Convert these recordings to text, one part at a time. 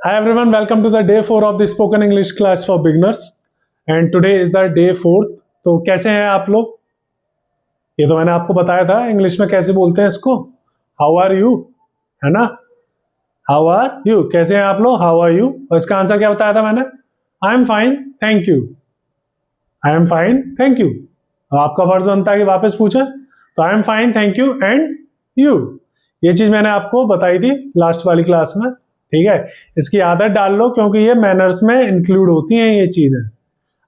Hi everyone, welcome to the day 4 of the spoken English class for beginners and today is the day 4th। तो कैसे हैं आप लोग? ये तो मैंने आपको बताया था इंग्लिश में कैसे बोलते हैं इसको। हाउ आर यू, है ना? हाउ आर यू, कैसे हैं आप लोग? How are you? और इसका आंसर क्या बताया था मैंने? I am fine thank you. I am fine thank you. आपका फर्ज बनता है कि वापस पूछे, तो I am fine thank you and you. ये चीज मैंने आपको बताई थी लास्ट वाली क्लास में, ठीक है? इसकी आदत डाल लो क्योंकि ये मैनर्स में इंक्लूड होती हैं ये चीजें।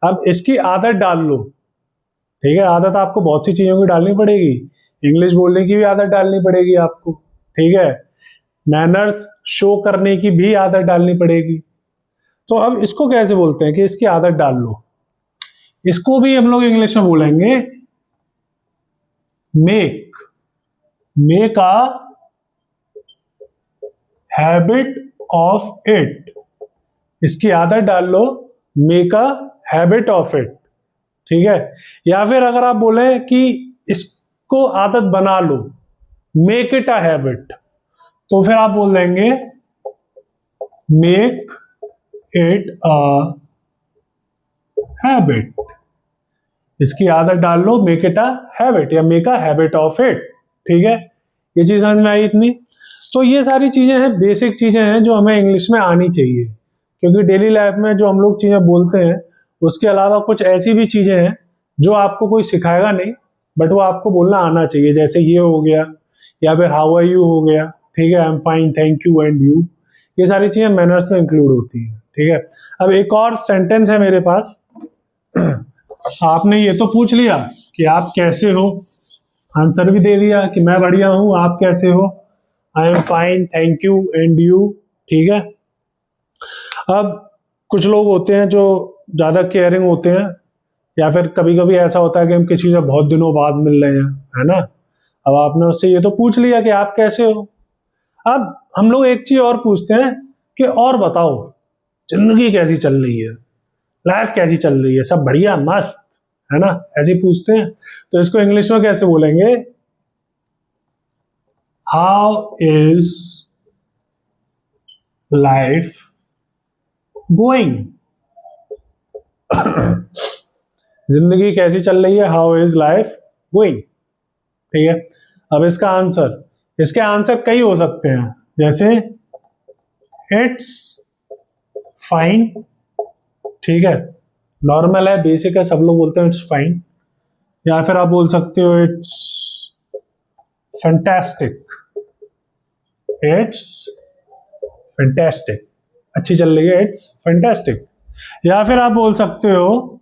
अब इसकी आदत डाल लो, ठीक है? आदत आपको बहुत सी चीजों की डालनी पड़ेगी। इंग्लिश बोलने की भी आदत डालनी पड़ेगी आपको, ठीक है? मैनर्स शो करने की भी आदत डालनी पड़ेगी। तो अब इसको कैसे बोलते हैं कि इसकी आदत डाल लो? इसको भी हम लोग इंग्लिश में बोलेंगे make a habit of it. इसकी आदत डाल लो, make a habit of it, ठीक है? या फिर अगर आप बोले कि इसको आदत बना लो, मेक इट अ हैबिट, तो फिर आप बोल देंगे मेक इट अ हैबिट। इसकी आदत डाल लो, मेक इट अ हैबिट या make a habit of it, ठीक है? ये चीज समझ में आई इतनी? तो ये सारी चीजें हैं, बेसिक चीजें हैं जो हमें इंग्लिश में आनी चाहिए, क्योंकि डेली लाइफ में जो हम लोग चीजें बोलते हैं उसके अलावा कुछ ऐसी भी चीजें हैं जो आपको कोई सिखाएगा नहीं, बट वो आपको बोलना आना चाहिए। जैसे ये हो गया, या फिर हाउ आर यू हो गया, ठीक है? आई am fine thank you and you. ये सारी चीजें मैनर्स में इंक्लूड होती है, ठीक है? अब एक और सेंटेंस है मेरे पास। आपने ये तो पूछ लिया कि आप कैसे हो, आंसर भी दे दिया कि मैं बढ़िया हूं, आप कैसे हो? आई am fine thank you and you, ठीक है? अब कुछ लोग होते हैं जो ज्यादा केयरिंग होते हैं, या फिर कभी कभी ऐसा होता है कि हम किसी से बहुत दिनों बाद मिल रहे हैं, है ना? अब आपने उससे ये तो पूछ लिया कि आप कैसे हो। अब हम लोग एक चीज और पूछते हैं कि और बताओ, जिंदगी कैसी चल रही है, लाइफ कैसी चल रही है, सब बढ़िया मस्त, है ना? ऐसे ही पूछते हैं। तो इसको इंग्लिश में कैसे बोलेंगे? How is life going? जिंदगी कैसी चल रही है, हाउ इज लाइफ गोइंग, ठीक है? अब इसका आंसर, इसके आंसर कई हो सकते हैं, जैसे इट्स फाइन, ठीक है? नॉर्मल है, बेसिक है, सब लोग बोलते हैं इट्स फाइन। या फिर आप बोल सकते हो इट्स फैंटास्टिक, इट्स फैंटास्टिक, अच्छी चल रही है, इट्स फैंटास्टिक। या फिर आप बोल सकते हो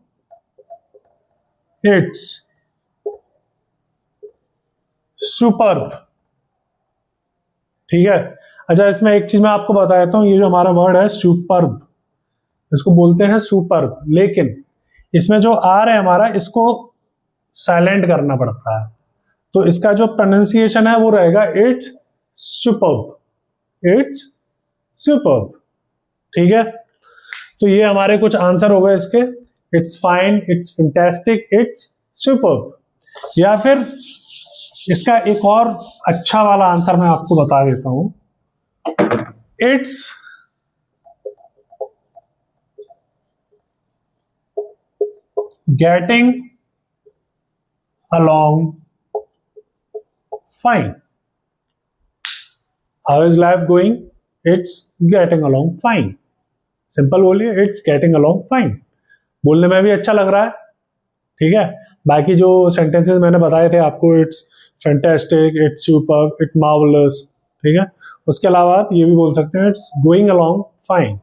इट्स सुपर्ब, ठीक है? अच्छा, इसमें एक चीज मैं आपको बता देता हूं, ये जो हमारा वर्ड है सुपर्ब, इसको बोलते हैं सुपर्ब, लेकिन इसमें जो आर है हमारा, इसको साइलेंट करना पड़ता है। तो इसका जो प्रोनाउंसिएशन है वो रहेगा इट्स सुपर्ब, इट्स सुपर्ब, ठीक है? तो ये हमारे कुछ आंसर हो गए इसके, it's fine, it's fantastic, it's superb. या फिर इसका एक और अच्छा वाला आंसर मैं आपको बता देता हूं, it's getting along fine. How is life going? It's getting along fine. Simple बोलिए, इट्स गेटिंग अलोंग फाइन। बोलने में भी अच्छा लग रहा है, ठीक है? बाकी जो सेंटेंसेस मैंने बताए थे आपको, it's fantastic, it's superb, it's marvellous, ठीक है? उसके अलावा आप ये भी बोल सकते हैं इट्स गोइंग अलोंग फाइन।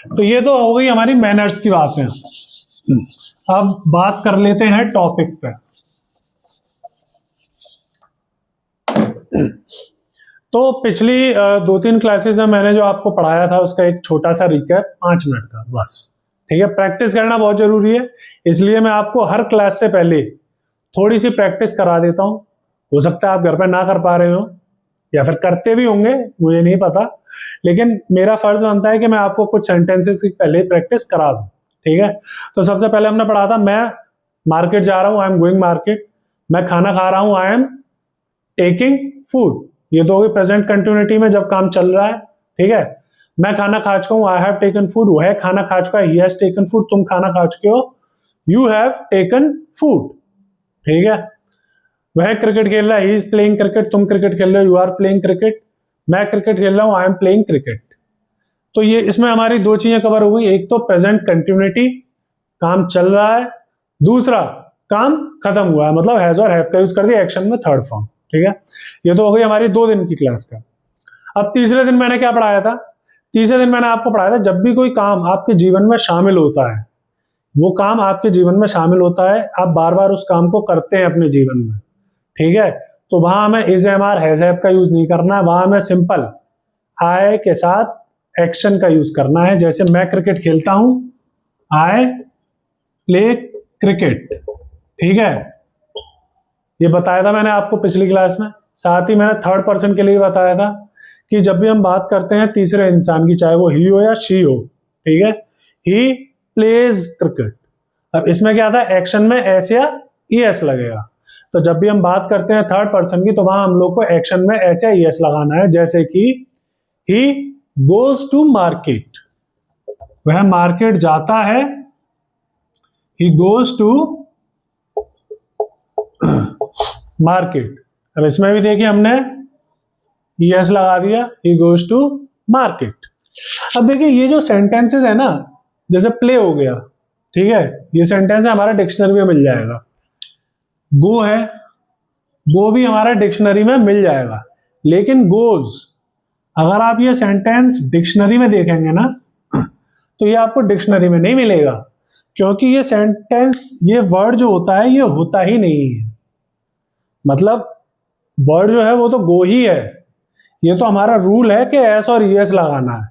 तो ये तो हो गई हमारी मैनर्स की बातें। अब बात कर लेते हैं टॉपिक पे। तो पिछली 2-3 क्लासेस में मैंने जो आपको पढ़ाया था उसका एक छोटा सा रिकैप, 5 मिनट का बस, ठीक है? प्रैक्टिस करना बहुत जरूरी है, इसलिए मैं आपको हर क्लास से पहले थोड़ी सी प्रैक्टिस करा देता हूं। हो सकता है आप घर पे ना कर पा रहे हो, या फिर करते भी होंगे, मुझे नहीं पता, लेकिन मेरा फर्ज बनता है कि मैं आपको कुछ सेंटेंसेस की पहले प्रैक्टिस करा दूं, ठीक है? तो सबसे पहले हमने पढ़ा था, मैं मार्केट जा रहा हूं, आई एम गोइंग मार्केट। मैं खाना खा रहा हूं, आई एम टेकिंग फूड। ये तो होगी प्रेजेंट कंटिन्यूटी में जब काम चल रहा है, ठीक है? मैं खाना खा चुका हूँ, आई हैव टेकन फूड, वह खाना खा चुका है, ही हैज टेकन फूड, तुम खाना खा चुके हो, यू हैव टेकन फूड, ठीक है। वह क्रिकेट खेल रहा है, ही इज प्लेइंग क्रिकेट, तुम क्रिकेट खेल रहे हो, यू आर प्लेइंग क्रिकेट, मैं क्रिकेट खेल रहा हूँ, आई एम प्लेइंग क्रिकेट। तो ये इसमें हमारी दो चीजें कवर हो गई, एक तो प्रेजेंट कंटिन्यूटी, काम चल रहा है, दूसरा काम खत्म हुआ है, मतलब हैज और हैव का यूज कर दिया एक्शन में थर्ड फॉर्म, ठीक है। ये तो हो गई हमारी 2 दिन की क्लास का। अब तीसरे दिन मैंने क्या पढ़ाया था? तीसरे दिन मैंने आपको पढ़ाया था जब भी कोई काम आपके जीवन में शामिल होता है, वो काम आपके जीवन में शामिल होता है, आप बार बार उस काम को करते हैं अपने जीवन में, ठीक है, तो वहां हमें is am are has have का यूज नहीं करना है, वहां हमें सिंपल आई के साथ एक्शन का यूज करना है। जैसे मैं क्रिकेट खेलता हूं, आई प्ले क्रिकेट, ठीक है, ये बताया था मैंने आपको पिछली क्लास में। साथ ही मैंने थर्ड पर्सन के लिए बताया था कि जब भी हम बात करते हैं तीसरे इंसान की, चाहे वो ही हो या शी हो, ठीक है, ही प्लेज क्रिकेट। अब इसमें क्या था, एक्शन में एस या ई एस लगेगा, तो जब भी हम बात करते हैं थर्ड पर्सन की तो वहां हम लोग को एक्शन में एस या ई एस लगाना है। जैसे कि ही गोज टू मार्केट, वह मार्केट जाता है, ही गोज टू मार्केट। अब इसमें भी देखिए हमने यस लगा दिया, ही गोज टू मार्केट। अब देखिए ये जो सेंटेंसेस है ना, जैसे प्ले हो गया, ठीक है, ये सेंटेंस है हमारा डिक्शनरी में मिल जाएगा। गो है, गो भी हमारा डिक्शनरी में मिल जाएगा, लेकिन गोज अगर आप ये सेंटेंस डिक्शनरी में देखेंगे ना तो ये आपको डिक्शनरी में नहीं मिलेगा, क्योंकि ये सेंटेंस, ये वर्ड जो होता है ये होता ही नहीं है। मतलब वर्ड जो है वो तो गो ही है, ये तो हमारा रूल है कि एस और ईएस लगाना है,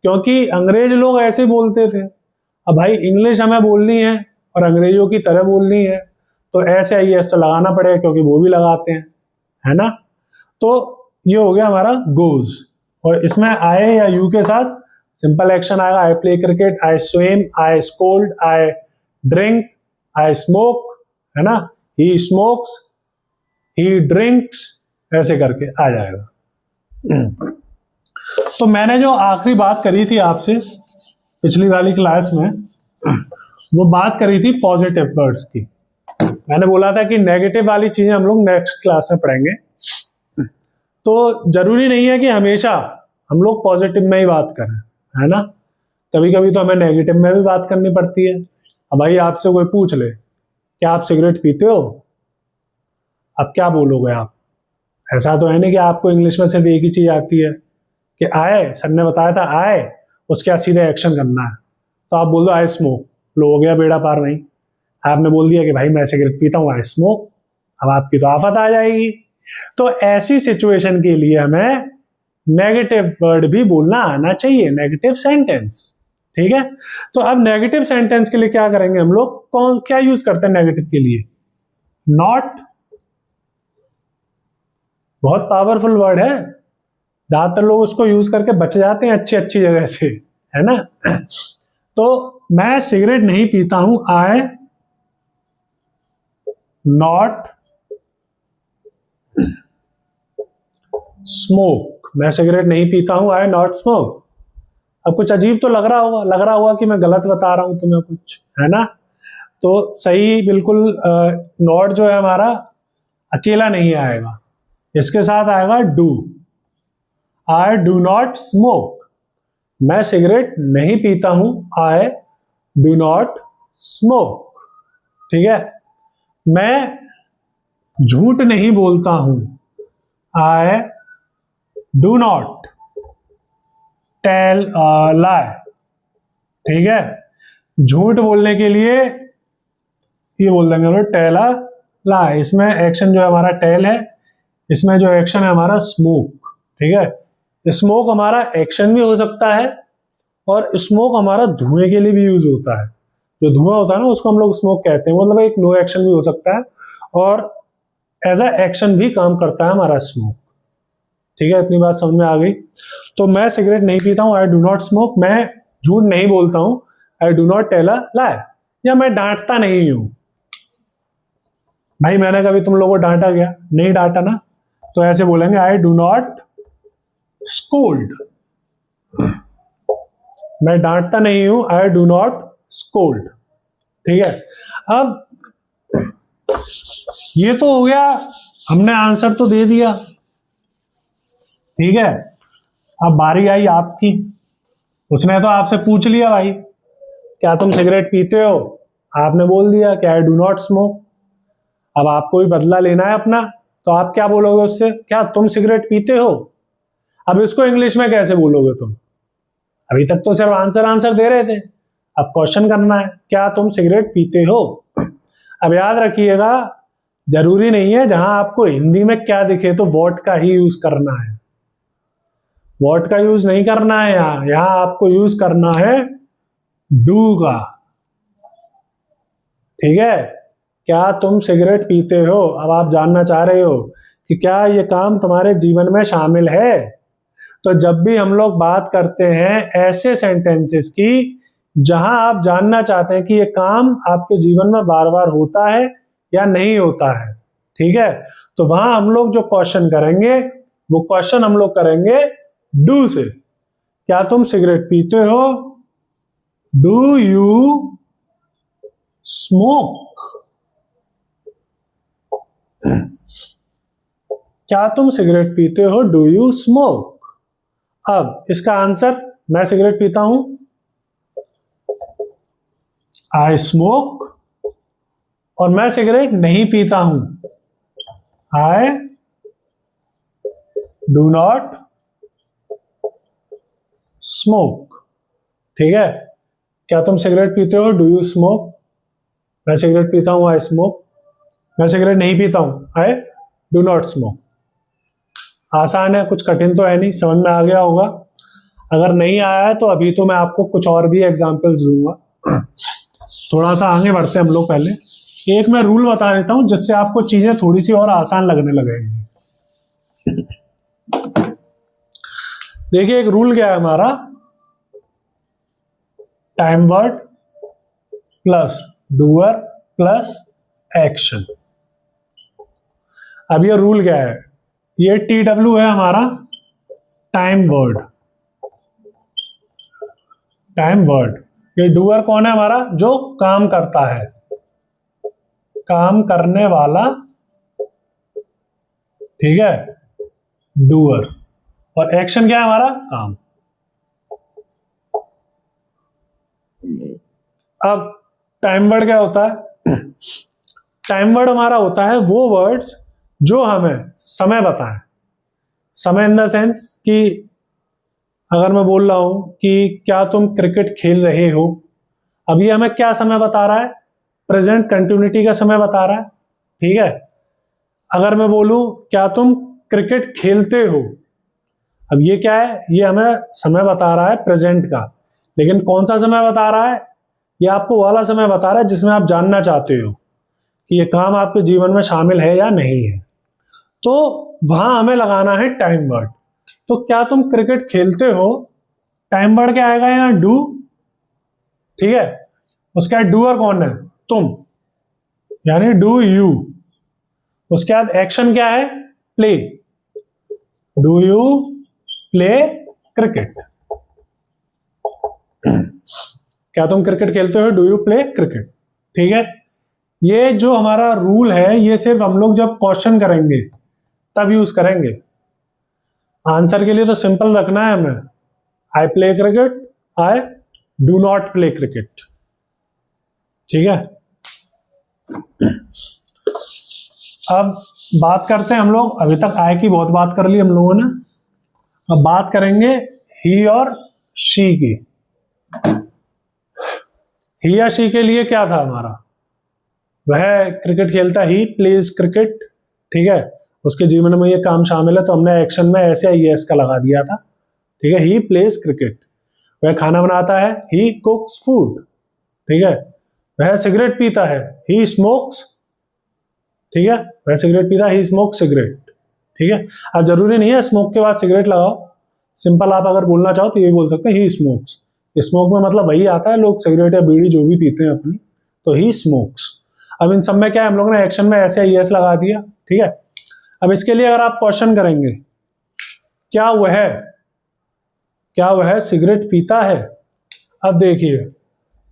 क्योंकि अंग्रेज लोग ऐसे बोलते थे। अब भाई इंग्लिश हमें बोलनी है और अंग्रेजों की तरह बोलनी है, तो एस या ईएस तो लगाना पड़ेगा, क्योंकि वो भी लगाते हैं, है ना। तो ये हो गया हमारा गोज, और इसमें आई या यू के साथ सिंपल एक्शन आएगा, I play cricket, I swim, I scold, I drink, I smoke, है ना, ही स्मोक्स, ही ड्रिंक्स, ऐसे करके आ जाएगा। तो मैंने जो आखिरी बात करी थी आपसे पिछली वाली क्लास में, वो बात करी थी पॉजिटिव वर्ड्स की। मैंने बोला था कि नेगेटिव वाली चीजें हम लोग नेक्स्ट क्लास में पढ़ेंगे, तो जरूरी नहीं है कि हमेशा हम लोग पॉजिटिव में ही बात करें, है ना, कभी कभी तो हमें नेगेटिव में भी बात करनी पड़ती है। अब भाई आपसे कोई पूछ ले क्या आप सिगरेट पीते हो, अब क्या बोलोगे आप? ऐसा तो है नहीं कि आपको इंग्लिश में सिर्फ एक ही चीज आती है कि आए, सर ने बताया था आए, उसके बाद सीधे एक्शन करना है, तो आप बोल दो आई स्मोक, लो हो गया बेड़ा पार। नहीं, आपने बोल दिया कि भाई मैं सिगरेट पीता हूँ, आई स्मोक, अब आपकी तो आफत आ जाएगी। तो ऐसी सिचुएशन के लिए हमें नेगेटिव वर्ड भी बोलना आना चाहिए, नेगेटिव सेंटेंस, ठीक है। तो अब नेगेटिव सेंटेंस के लिए क्या करेंगे हम लोग, कौन क्या यूज करते हैं नेगेटिव के लिए? नॉट, बहुत पावरफुल वर्ड है, ज्यादातर लोग उसको यूज करके बच जाते हैं अच्छी अच्छी जगह से, है ना। तो मैं सिगरेट नहीं पीता हूं, आई नॉट स्मोक, मैं सिगरेट नहीं पीता हूं, आई नॉट स्मोक। अब कुछ अजीब तो लग रहा होगा कि मैं गलत बता रहा हूं तुम्हें कुछ, है ना। तो सही बिल्कुल, नॉट जो है हमारा अकेला नहीं आएगा, इसके साथ आएगा do, I do not smoke, मैं सिगरेट नहीं पीता हूं, आई डू नॉट स्मोक, ठीक है। मैं झूठ नहीं बोलता हूं, I do not tell a lie, ठीक है। झूठ बोलने के लिए ये बोल देंगे हम लोग टेल अ लाई, इसमें एक्शन जो है हमारा टेल है, इसमें जो एक्शन है हमारा स्मोक, ठीक है। स्मोक हमारा एक्शन भी हो सकता है, और स्मोक हमारा धुएं के लिए भी यूज होता है, जो धुआं होता है ना उसको हम लोग स्मोक कहते हैं, मतलब एक नो एक्शन भी हो सकता है और एज अ एक्शन भी काम करता है हमारा स्मोक, ठीक है। इतनी बात समझ में आ गई। तो मैं सिगरेट नहीं पीता हूं, आई डू नॉट स्मोक, मैं झूठ नहीं बोलता हूं, I do not tell a lie, या मैं डांटता नहीं हूं। भाई मैंने कभी तुम लोगों को डांटा गया? नहीं डांटा ना, तो ऐसे बोलेंगे आई डू नॉट स्कोल्ड, मैं डांटता नहीं हूं, आई डू नॉट स्कोल्ड। ठीक है, अब ये तो हो गया, हमने आंसर तो दे दिया। ठीक है, अब बारी आई आपकी। उसने तो आपसे पूछ लिया भाई क्या तुम सिगरेट पीते हो, आपने बोल दिया कि आई डू नॉट स्मोक। अब आपको भी बदला लेना है अपना, तो आप क्या बोलोगे उससे, क्या तुम सिगरेट पीते हो। अब इसको इंग्लिश में कैसे बोलोगे तुम, अभी तक तो सिर्फ आंसर आंसर दे रहे थे, अब क्वेश्चन करना है क्या तुम सिगरेट पीते हो। अब याद रखिएगा, जरूरी नहीं है जहां आपको हिंदी में क्या दिखे तो वॉट का ही यूज करना है, वॉट का यूज नहीं करना है। यहां आपको यूज करना है डू का। ठीक है, क्या तुम सिगरेट पीते हो, अब आप जानना चाह रहे हो कि क्या ये काम तुम्हारे जीवन में शामिल है। तो जब भी हम लोग बात करते हैं ऐसे सेंटेंसेस की जहां आप जानना चाहते हैं कि ये काम आपके जीवन में बार बार होता है या नहीं होता है, ठीक है, तो वहां हम लोग जो क्वेश्चन करेंगे वो क्वेश्चन हम लोग करेंगे डू से। क्या तुम सिगरेट पीते हो, डू यू स्मोक। क्या तुम सिगरेट पीते हो, डू यू स्मोक। अब इसका आंसर, मैं सिगरेट पीता हूं, आई स्मोक, और मैं सिगरेट नहीं पीता हूं, आई डू नॉट स्मोक। ठीक है, क्या तुम सिगरेट पीते हो, डू यू स्मोक। मैं सिगरेट पीता हूं, आई स्मोक। मैं सिगरेट नहीं पीता हूं, आई डू नॉट स्मोक। आसान है, कुछ कठिन तो है नहीं, समझ में आ गया होगा। अगर नहीं आया है तो अभी तो मैं आपको कुछ और भी एग्जांपल्स दूंगा। थोड़ा सा आगे बढ़ते हैं हम लोग। पहले एक मैं रूल बता देता हूं जिससे आपको चीजें थोड़ी सी और आसान लगने लगेंगी। देखिए एक रूल क्या है हमारा, time word plus doer plus action. अब ये रूल क्या है, ये TW है हमारा टाइम वर्ड, टाइम वर्ड। ये डूअर कौन है हमारा, जो काम करता है, काम करने वाला। ठीक है, डूअर। और एक्शन क्या है हमारा, काम। अब टाइम वर्ड क्या होता है, टाइम वर्ड हमारा होता है वो वर्ड्स जो हमें समय बताएं। समय इन द सेंस कि अगर मैं बोल रहा हूं कि क्या तुम क्रिकेट खेल रहे हो, अभी हमें क्या समय बता रहा है, प्रेजेंट कंटिन्यूटी का समय बता रहा है। ठीक है, अगर मैं बोलूं क्या तुम क्रिकेट खेलते हो, अब ये क्या है, ये हमें समय बता रहा है प्रेजेंट का, लेकिन कौन सा समय बता रहा है, ये आपको वाला समय बता रहा है जिसमें आप जानना चाहते हो कि ये काम आपके जीवन में शामिल है या नहीं है। तो वहां हमें लगाना है टाइम वर्ड। तो क्या तुम क्रिकेट खेलते हो, टाइम वर्ड क्या आएगा यहाँ, डू। ठीक है, उसके बाद डूअर कौन है, तुम, यानी डू यू। उसके बाद एक्शन क्या है, play, do you play cricket. क्या तुम क्रिकेट खेलते हो, डू यू प्ले क्रिकेट। ठीक है, ये जो हमारा रूल है ये सिर्फ हम लोग जब क्वेश्चन करेंगे तब यूज करेंगे। आंसर के लिए तो सिंपल रखना है हमें, I play cricket, I do not play cricket. ठीक है, अब बात करते हैं हम लोग, अभी तक आई की बहुत बात कर ली हम लोगों ने, अब बात करेंगे ही और शी की। ही या शी के लिए क्या था हमारा, वह क्रिकेट खेलता, ही प्लेज क्रिकेट। ठीक है, उसके जीवन में ये काम शामिल है, तो हमने एक्शन में ऐसे एस का लगा दिया था। ठीक है, ही प्लेज क्रिकेट। वह खाना बनाता है, ही कुक्स फूड। ठीक है, वह सिगरेट पीता है, ही स्मोक्स। ठीक है, वह सिगरेट पीता है, ही स्मोक सिगरेट। ठीक है, अब जरूरी नहीं है स्मोक के बाद सिगरेट लगाओ, सिंपल आप अगर बोलना चाहो तो ये बोल सकते हैं ही स्मोक्स। स्मोक में मतलब वही आता है, लोग सिगरेट या बीड़ी जो भी पीते हैं अपनी, तो ही स्मोक्स। अब इन सब में क्या है, हम लोगों ने एक्शन में ऐसे एस लगा दिया। ठीक है, अब इसके लिए अगर आप क्वेश्चन करेंगे क्या वह सिगरेट पीता है, अब देखिए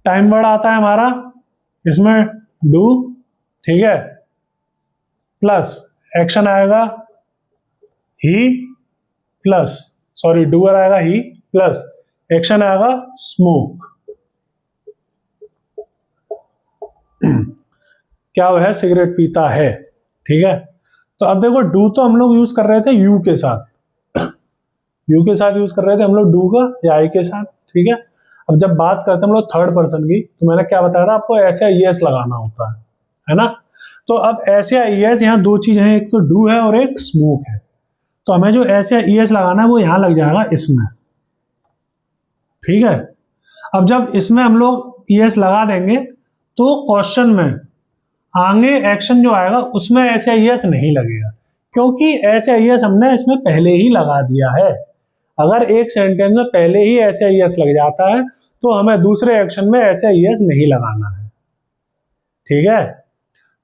टाइम वर्ड आता है हमारा इसमें डू, ठीक है, प्लस एक्शन आएगा ही, प्लस सॉरी डूअर आएगा ही, प्लस एक्शन आएगा स्मोक। क्या वह सिगरेट पीता है, ठीक है। तो अब देखो डू तो हम लोग यूज कर रहे थे यू के साथ, यू के साथ यूज कर रहे थे हम लोग डू का या आई के साथ, ठीक है। अब जब बात करते हैं हम लोग थर्ड पर्सन की, तो मैंने क्या बताया था आपको, ऐसे या ईएस लगाना होता है ना। तो अब ऐसे या ईएस, यहाँ दो चीज हैं, एक तो डू है और एक स्मोक है। तो हमें जो ऐसे या ईएस लगाना है वो यहां लग जाएगा इसमें, ठीक है। अब जब इसमें हम लोग ईएस लगा देंगे तो क्वेश्चन में आगे एक्शन जो आएगा उसमें ऐसे ईएस नहीं लगेगा, क्योंकि ऐसे ईएस हमने इसमें पहले ही लगा दिया है। अगर एक सेंटेंस में पहले ही ऐसे ईएस लग जाता है तो हमें दूसरे एक्शन में ऐसे ईएस नहीं लगाना है, ठीक है।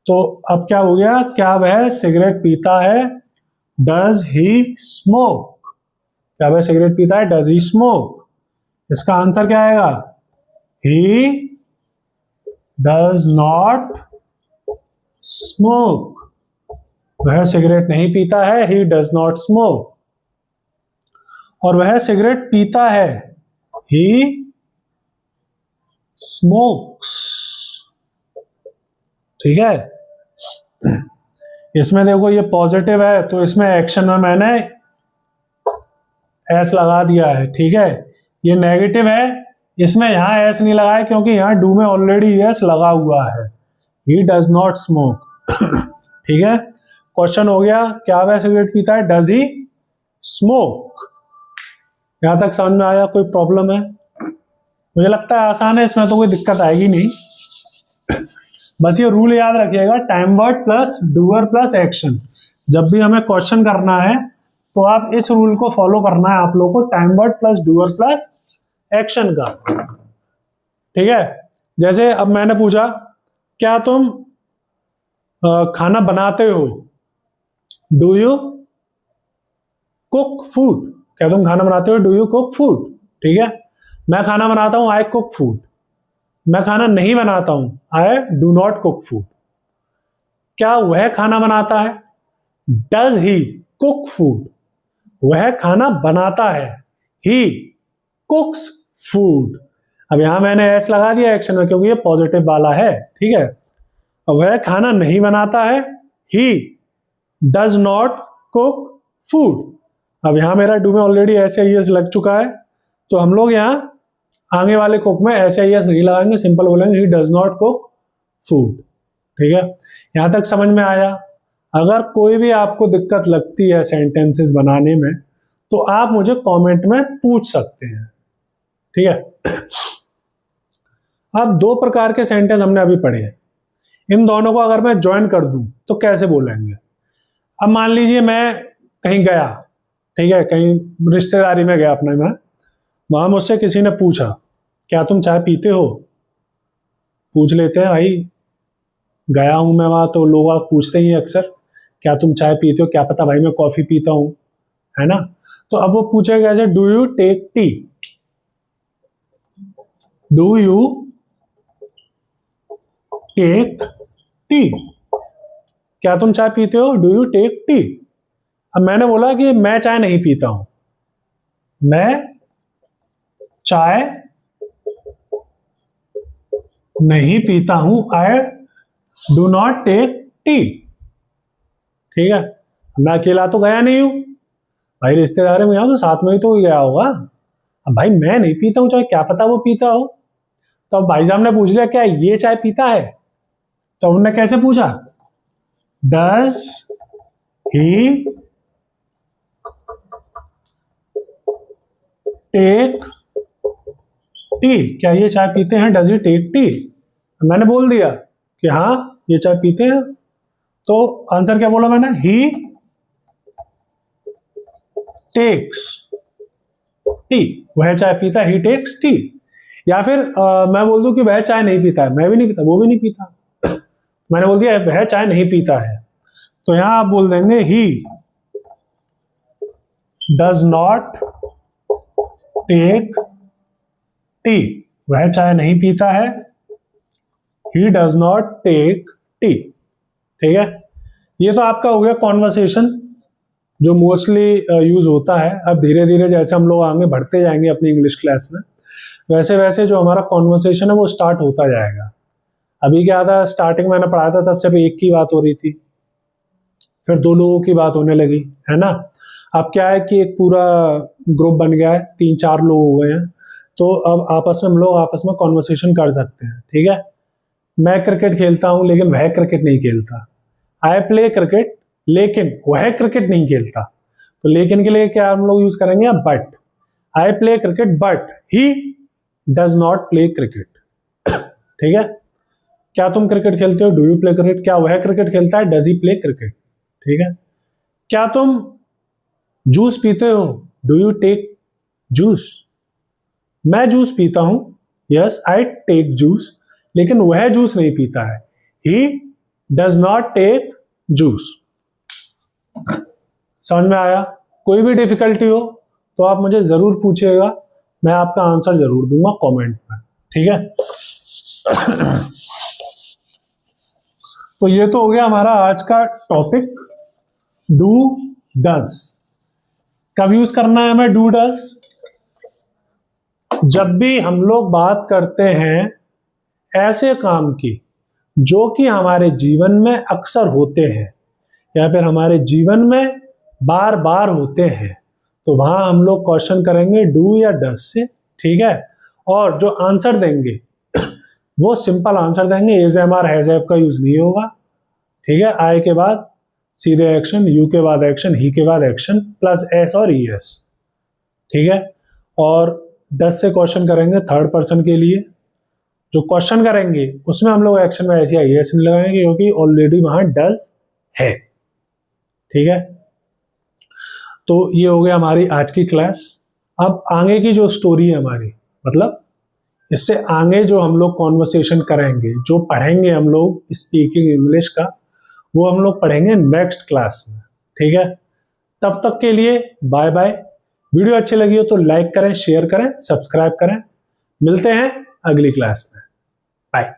तो अब क्या हो गया, क्या वह सिगरेट पीता है, डज ही स्मोक। क्या वह सिगरेट पीता है, डज ही स्मोक। इसका आंसर क्या आएगा, ही डज नॉट स्मोक। वह सिगरेट नहीं पीता है, ही डज नॉट स्मोक। और वह सिगरेट पीता है, ही स्मोक्स, ठीक है। इसमें देखो ये पॉजिटिव है तो इसमें एक्शन में मैंने एस लगा दिया है, ठीक है। ये नेगेटिव है, इसमें यहां एस नहीं लगाया क्योंकि यहां डू में ऑलरेडी एस लगा हुआ है, ही डज नॉट स्मोक। ठीक है, क्वेश्चन हो गया, क्या वह सिगरेट पीता है, डज ही स्मोक। यहां तक समझ में आया, कोई प्रॉब्लम है? मुझे लगता है आसान है, इसमें तो कोई दिक्कत आएगी नहीं। बस ये रूल याद रखिएगा, time word plus doer plus action. जब भी हमें क्वेश्चन करना है तो आप इस रूल को फॉलो करना है आप लोगों को, time word plus doer plus action का, ठीक है। जैसे अब मैंने पूछा क्या तुम खाना बनाते हो, डू यू कुक फूड। क्या तुम खाना बनाते हो, डू यू कुक फूड, ठीक है। मैं खाना बनाता हूं, आई कुक फूड। मैं खाना नहीं बनाता हूं, I do not cook food. क्या वह खाना बनाता है, डज ही कुक फूड। वह खाना बनाता है, ही कुक्स फूड। अब यहां मैंने एस लगा दिया एक्शन में क्योंकि ये पॉजिटिव वाला है, ठीक है। अब वह खाना नहीं बनाता है, he does not cook food. अब यहां मेरा डू में ऑलरेडी ऐसे यस लग चुका है, तो हम लोग यहां आगे वाले कुक में ऐसे यस नहीं लगाएंगे, सिंपल बोलेंगे ही डज नॉट कुक फूड, ठीक है। यहां तक समझ में आया? अगर कोई भी आपको दिक्कत लगती है सेंटेंसेस बनाने में तो आप मुझे कमेंट में पूछ सकते हैं, ठीक है। अब दो प्रकार के सेंटेंस हमने अभी पढ़े हैं, इन दोनों को अगर मैं ज्वाइन कर दूं तो कैसे बोलेंगे। अब मान लीजिए मैं कहीं गया, ठीक है, कहीं रिश्तेदारी में गया अपने में, वहां मुझसे किसी ने पूछा क्या तुम चाय पीते हो। पूछ लेते हैं भाई, गया हूं मैं वहां तो लोग आप पूछते ही अक्सर क्या तुम चाय पीते हो, क्या पता भाई मैं कॉफी पीता हूं, है ना। तो अब वो पूछेगा ऐसे, do you take tea, do you take tea. क्या तुम चाय पीते हो, डू यू टेक टी। अब मैंने बोला कि मैं चाय नहीं पीता हूं, मैं चाय नहीं पीता हूं, I do not take tea, ठीक है। मैं अकेला तो गया नहीं हूं, भाई रिश्तेदारी में गया तो साथ में ही तो गया होगा। अब भाई मैं नहीं पीता हूं चाय, क्या पता वो पीता हो। तो अब भाई साहब ने पूछ लिया क्या ये चाय पीता है, तो उन्होंने कैसे पूछा, डज ही टेक टी। क्या ये चाय पीते हैं, डज ही टेक टी। मैंने बोल दिया कि हाँ ये चाय पीते हैं, तो आंसर क्या बोला मैंने, ही टेक्स टी। वह चाय पीता है, ही टेक्स टी। या फिर मैं बोल दूं कि वह चाय नहीं पीता है, मैं भी नहीं पीता, वो भी नहीं पीता, मैंने बोल दिया वह चाय नहीं पीता है, तो यहां आप बोल देंगे he does not take tea. वह चाय नहीं पीता है, he does not take tea। ठीक है, ये तो आपका हो गया कॉन्वर्सेशन जो मोस्टली यूज होता है। अब धीरे धीरे जैसे हम लोग आगे बढ़ते जाएंगे अपनी इंग्लिश क्लास में, वैसे वैसे जो हमारा कॉन्वर्सेशन है वो स्टार्ट होता जाएगा। अभी क्या था, स्टार्टिंग मैंने पढ़ाया था तब सिर्फ एक की बात हो रही थी, फिर दो लोगों की बात होने लगी, है ना। अब क्या है कि एक पूरा ग्रुप बन गया है, 3-4 लोग हो गए हैं, तो अब आपस में हम लोग आपस में कॉन्वर्सेशन कर सकते हैं। ठीक है, मैं क्रिकेट खेलता हूँ लेकिन वह क्रिकेट नहीं खेलता। आई प्ले क्रिकेट लेकिन वह क्रिकेट नहीं खेलता। तो लेकिन के लिए क्या हम लोग यूज करेंगे, but. I play cricket but he does not play cricket. ठीक है, क्या तुम क्रिकेट खेलते हो, डू यू प्ले क्रिकेट, क्या वह क्रिकेट खेलता है, डज ही प्ले क्रिकेट। ठीक है, क्या तुम जूस पीते हो, डू यू टेक जूस। मैं जूस पीता हूं, यस आई टेक जूस, लेकिन वह जूस नहीं पीता है, he does not take juice. समझ में आया। कोई भी डिफिकल्टी हो तो आप मुझे जरूर पूछिएगा, मैं आपका आंसर जरूर दूंगा कमेंट में। ठीक है, तो ये तो हो गया हमारा आज का टॉपिक, डू डज। कब यूज करना है हमें डू डज, जब भी हम लोग बात करते हैं ऐसे काम की जो कि हमारे जीवन में अक्सर होते हैं या फिर हमारे जीवन में बार बार होते हैं, तो वहां हम लोग क्वेश्चन करेंगे डू या डज से। ठीक है, और जो आंसर देंगे वो सिंपल आंसर देंगे, is am are has have का यूज नहीं होगा। ठीक है, आई के बाद सीधे एक्शन, यू के बाद एक्शन, ही के बाद एक्शन प्लस एस और ई एस। ठीक है, और डज से क्वेश्चन करेंगे थर्ड पर्सन के लिए, जो क्वेश्चन करेंगे उसमें हम लोग एक्शन में ऐसे आई एस नहीं लगाएंगे क्योंकि ऑलरेडी वहां डज है। ठीक है, तो ये हो गया हमारी आज की क्लास। अब आगे की जो स्टोरी है हमारी, मतलब इससे आगे जो हम लोग कॉन्वर्सेशन करेंगे, जो पढ़ेंगे हम लोग स्पीकिंग इंग्लिश का, वो हम लोग पढ़ेंगे नेक्स्ट क्लास में। ठीक है, तब तक के लिए बाय बाय। वीडियो अच्छी लगी हो तो लाइक करें, शेयर करें, सब्सक्राइब करें। मिलते हैं अगली क्लास में, बाय।